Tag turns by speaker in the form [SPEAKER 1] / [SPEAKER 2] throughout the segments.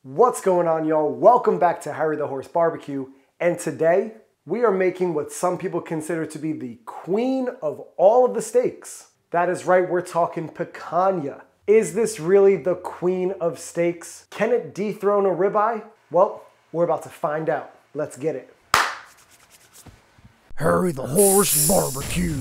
[SPEAKER 1] What's going on, y'all? Welcome back to Harry the Horse Barbecue, and today we are making what some people consider to be the queen of all of the steaks. That is right, we're talking picanha. Is this really the queen of steaks? Can it dethrone a ribeye? Well, we're about to find out. Let's get it.
[SPEAKER 2] Harry the Horse Barbecue.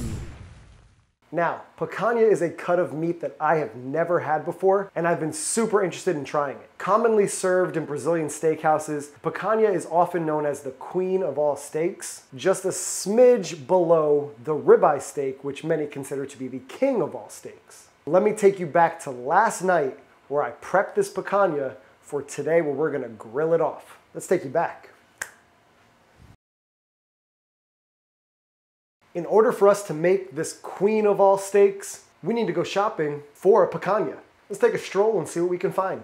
[SPEAKER 1] Now, picanha is a cut of meat that I have never had before, and I've been super interested in trying it. Commonly served in Brazilian steakhouses, picanha is often known as the queen of all steaks, just a smidge below the ribeye steak, which many consider to be the king of all steaks. Let me take you back to last night where I prepped this picanha for today where we're gonna grill it off. Let's take you back. In order for us to make this queen of all steaks, we need to go shopping for a picanha. Let's take a stroll and see what we can find.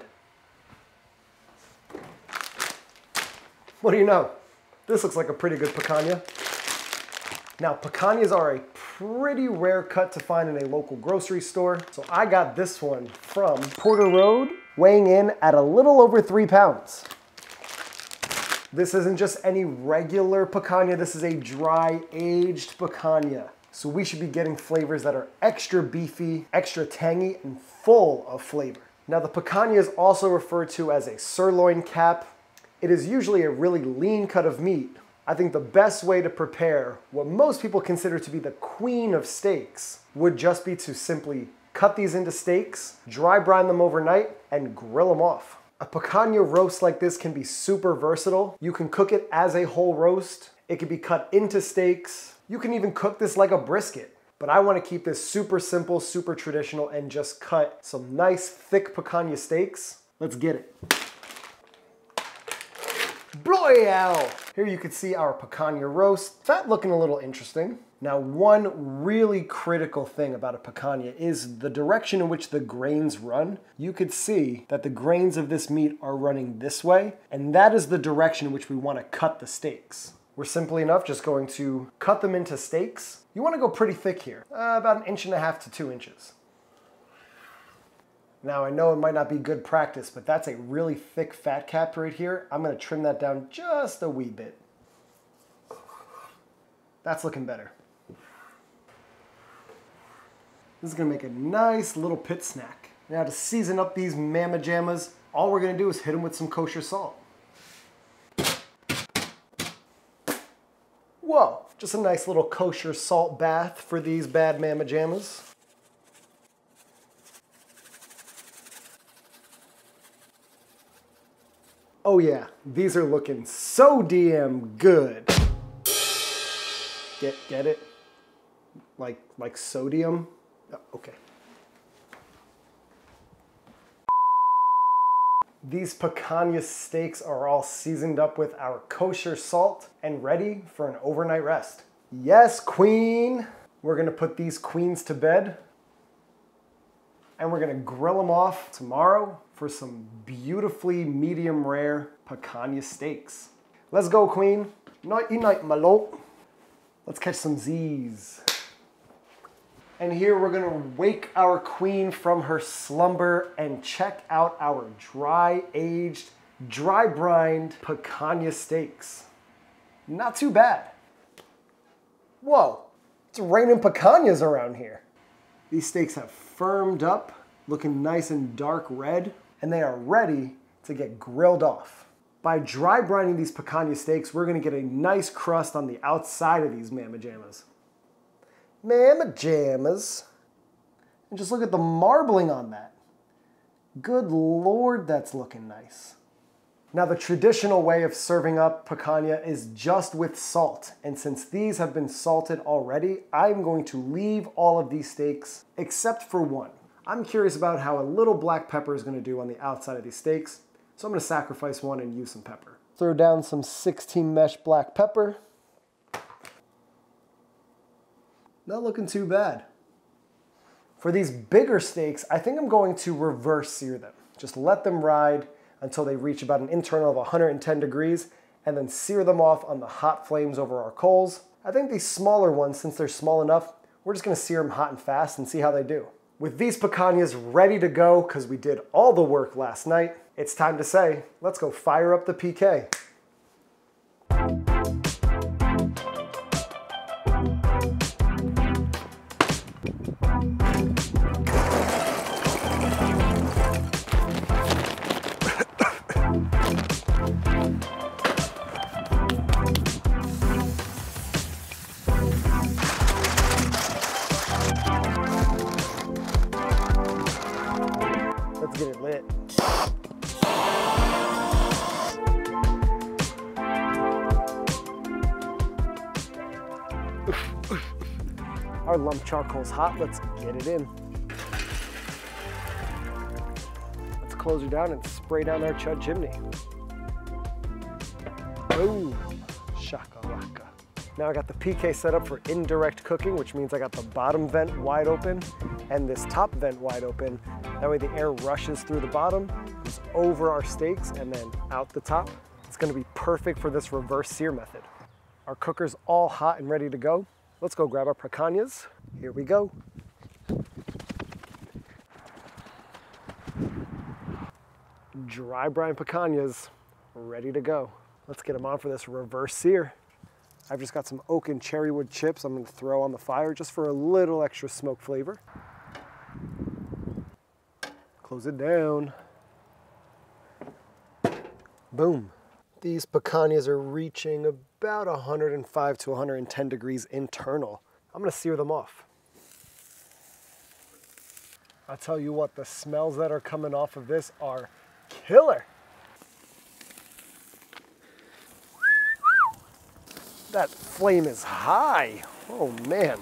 [SPEAKER 1] What do you know? This looks like a pretty good picanha. Now, picanhas are a pretty rare cut to find in a local grocery store. So I got this one from Porter Road, weighing in at a little over 3 pounds. This isn't just any regular picanha, this is a dry aged picanha. So we should be getting flavors that are extra beefy, extra tangy, and full of flavor. Now the picanha is also referred to as a sirloin cap. It is usually a really lean cut of meat. I think the best way to prepare what most people consider to be the queen of steaks would just be to simply cut these into steaks, dry brine them overnight, and grill them off. A picanha roast like this can be super versatile. You can cook it as a whole roast. It can be cut into steaks. You can even cook this like a brisket. But I want to keep this super simple, super traditional, and just cut some nice thick picanha steaks. Let's get it. Blowow! Here you can see our picanha roast. Fat looking a little interesting. Now, one really critical thing about a picanha is the direction in which the grains run. You could see that the grains of this meat are running this way, and that is the direction in which we want to cut the steaks. We're simply enough just going to cut them into steaks. You want to go pretty thick here, about 1.5 to 2 inches. Now, I know it might not be good practice, but that's a really thick fat cap right here. I'm going to trim that down just a wee bit. That's looking better. This is gonna make a nice little pit snack. Now to season up these mamma jammas, all we're gonna do is hit them with some kosher salt. Whoa, just a nice little kosher salt bath for these bad mamma jammas. Oh yeah, these are looking so damn good. Get it? Like sodium? Oh, okay. These picanha steaks are all seasoned up with our kosher salt and ready for an overnight rest. Yes, queen! We're gonna put these queens to bed and we're gonna grill them off tomorrow for some beautifully medium rare picanha steaks. Let's go, queen. Nighty night, my lord. Let's catch some Z's. And here we're gonna wake our queen from her slumber and check out our dry aged, dry brined picanha steaks. Not too bad. Whoa, it's raining picanhas around here. These steaks have firmed up, looking nice and dark red, and they are ready to get grilled off. By dry brining these picanha steaks, we're gonna get a nice crust on the outside of these mamma jammas. Mamma jammas. And just look at the marbling on that. Good Lord, that's looking nice. Now the traditional way of serving up picanha is just with salt. And since these have been salted already, I'm going to leave all of these steaks except for one. I'm curious about how a little black pepper is gonna do on the outside of these steaks. So I'm gonna sacrifice one and use some pepper. Throw down some 16 mesh black pepper. Not looking too bad. For these bigger steaks, I think I'm going to reverse sear them. Just let them ride until they reach about an internal of 110 degrees and then sear them off on the hot flames over our coals. I think these smaller ones, since they're small enough, we're just gonna sear them hot and fast and see how they do. With these picanhas ready to go, because we did all the work last night, It's time to say, let's go fire up the PK. Let's get it lit. Our lump charcoal's hot, let's get it in. Let's close her down and spray down our chud chimney. Boom, shakalaka. Now I got the PK set up for indirect cooking, which means I got the bottom vent wide open and this top vent wide open. That way the air rushes through the bottom, goes over our steaks and then out the top. It's gonna be perfect for this reverse sear method. Our cooker's all hot and ready to go. Let's go grab our picanhas. Here we go. Dry brine picanhas, ready to go. Let's get them on for this reverse sear. I've just got some oak and cherrywood chips I'm gonna throw on the fire just for a little extra smoke flavor. Close it down. Boom. These picanhas are reaching about 105 to 110 degrees internal. I'm gonna sear them off. I'll tell you what, the smells that are coming off of this are killer. That flame is high. Oh man.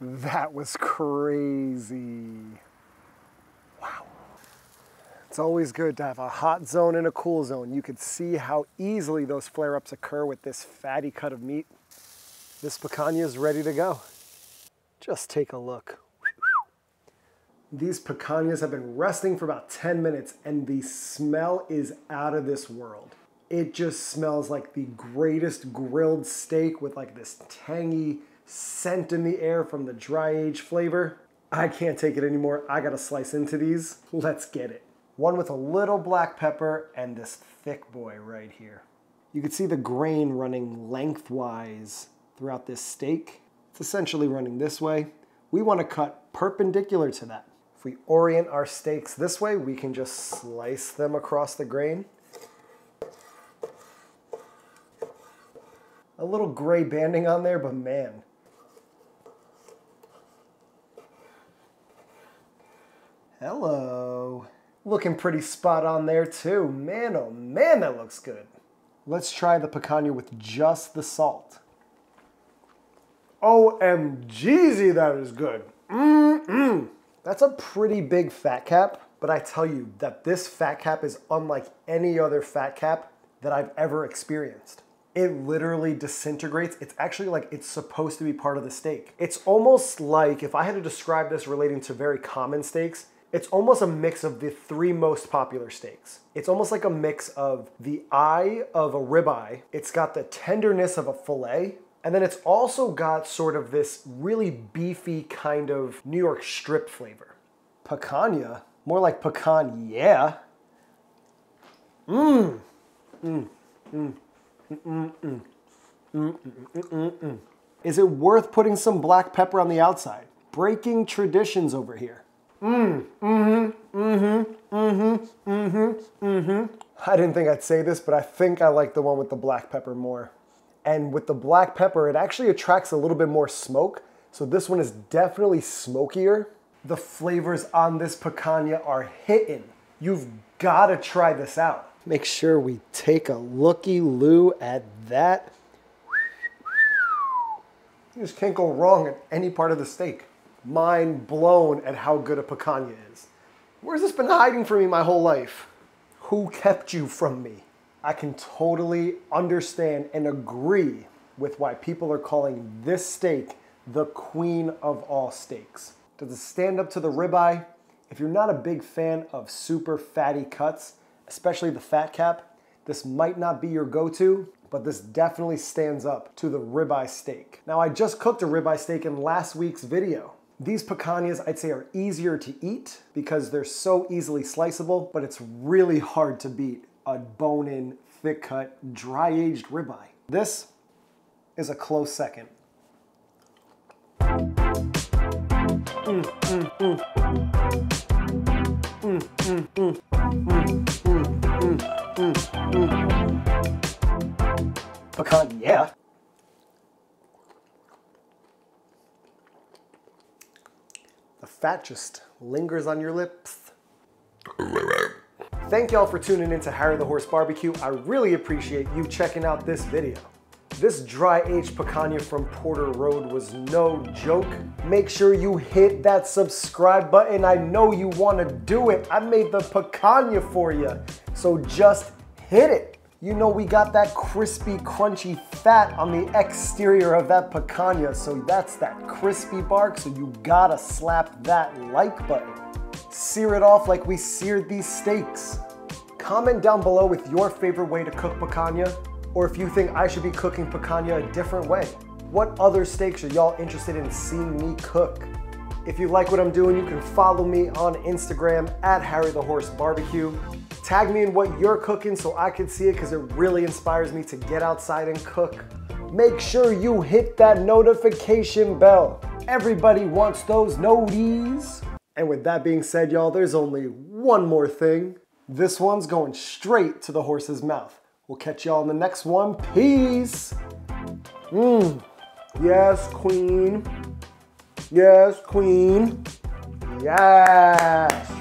[SPEAKER 1] That was crazy. Wow. It's always good to have a hot zone and a cool zone. You could see how easily those flare-ups occur with this fatty cut of meat. This picanha is ready to go. Just take a look. These picanhas have been resting for about 10 minutes and the smell is out of this world. It just smells like the greatest grilled steak with like this tangy scent in the air from the dry age flavor. I can't take it anymore. I gotta slice into these. Let's get it. One with a little black pepper and this thick boy right here. You can see the grain running lengthwise throughout this steak. It's essentially running this way. We want to cut perpendicular to that. If we orient our steaks this way, we can just slice them across the grain. A little gray banding on there, but man. Hello. Looking pretty spot on there too. Man, oh man, that looks good. Let's try the picanha with just the salt. OMGzy, that is good. That's a pretty big fat cap, but I tell you that this fat cap is unlike any other fat cap that I've ever experienced. It literally disintegrates. It's actually like it's supposed to be part of the steak. It's almost like, if I had to describe this relating to very common steaks, it's almost a mix of the three most popular steaks. It's almost like a mix of the eye of a ribeye. It's got the tenderness of a filet. And then it's also got sort of this really beefy kind of New York strip flavor. Picanha, more like pecan, yeah. Is it worth putting some black pepper on the outside? Breaking traditions over here. I didn't think I'd say this, but I think I like the one with the black pepper more. And with the black pepper, it actually attracts a little bit more smoke. So this one is definitely smokier. The flavors on this picanha are hitting. You've gotta try this out. Make sure we take a looky-loo at that. You just can't go wrong at any part of the steak. Mind blown at how good a picanha is. Where's this been hiding from me my whole life? Who kept you from me? I can totally understand and agree with why people are calling this steak the queen of all steaks. Does it stand up to the ribeye? If you're not a big fan of super fatty cuts, especially the fat cap, this might not be your go-to, but this definitely stands up to the ribeye steak. Now, I just cooked a ribeye steak in last week's video. These picanhas, I'd say, are easier to eat because they're so easily sliceable, but it's really hard to beat a bone-in, thick-cut, dry-aged ribeye. This is a close second. Pecan, yeah. The fat just lingers on your lips. Thank y'all for tuning in to Harry the Horse Barbecue. I really appreciate you checking out this video. This dry-aged picanha from Porter Road was no joke. Make sure you hit that subscribe button. I know you want to do it. I made the picanha for you, so just hit it. You know we got that crispy, crunchy fat on the exterior of that picanha, so that's that crispy bark, so you gotta slap that like button. Sear it off like we seared these steaks. Comment down below with your favorite way to cook picanha, or if you think I should be cooking picanha a different way. What other steaks are y'all interested in seeing me cook? If you like what I'm doing, you can follow me on Instagram at Harry the Horse Barbecue. Tag me in what you're cooking so I can see it because it really inspires me to get outside and cook. Make sure you hit that notification bell. Everybody wants those noties. And with that being said, y'all, there's only one more thing. This one's going straight to the horse's mouth. We'll catch y'all in the next one. Peace. Yes, queen. Yes, queen. Yes.